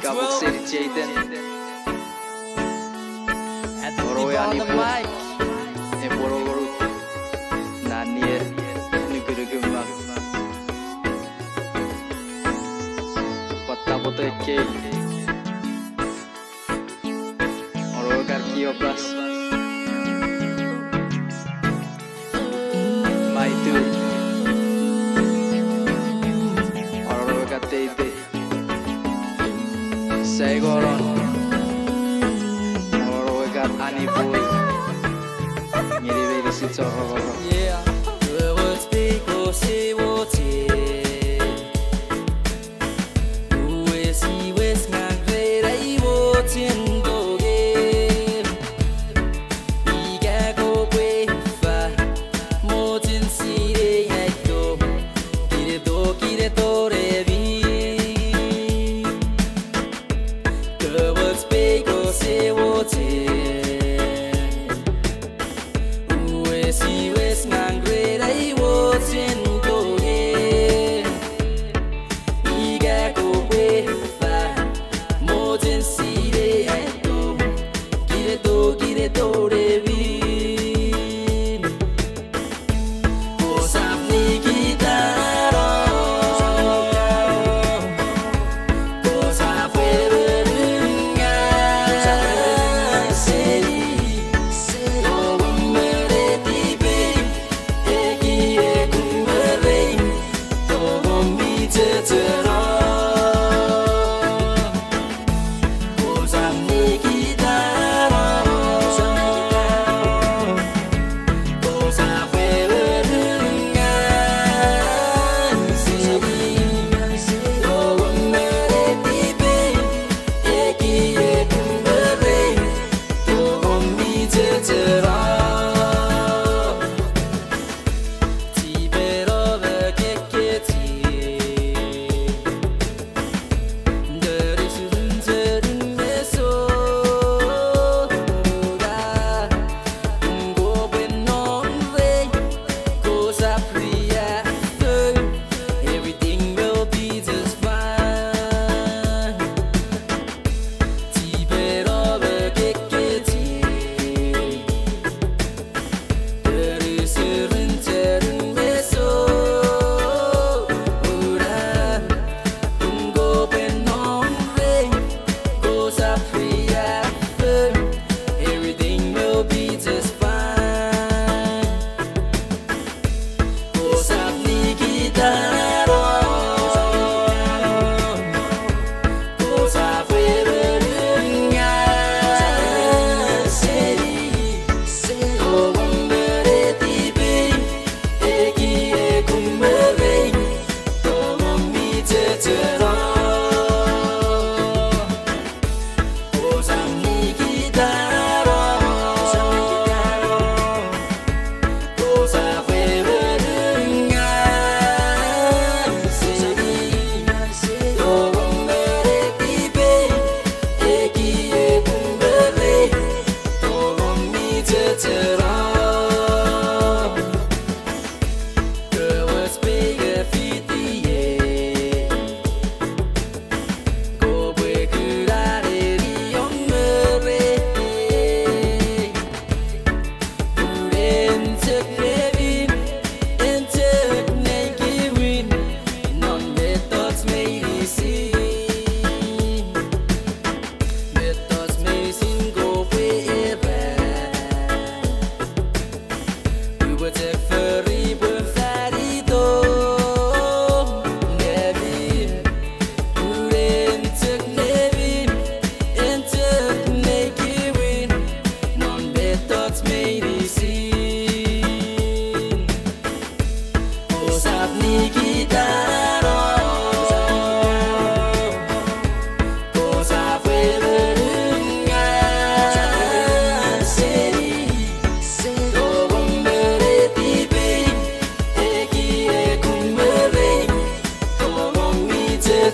at3-tip on the mic. Segoron, orogat alibo, ngeni beli si coro. Yeah, words speak or say what Wes ngang về đây vô thiên đồ game. Iga go quê và một chiến sĩ để nhảy đồ, kire to để vi. Words speak or say what Wes ngang về đây vô thiên đồ game. Iga go quê kire to de vin. Osap ni kitaro, osap berunga seri, meretipe, eki kumberei, tomi tetera. Osap ni kitaro.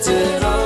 It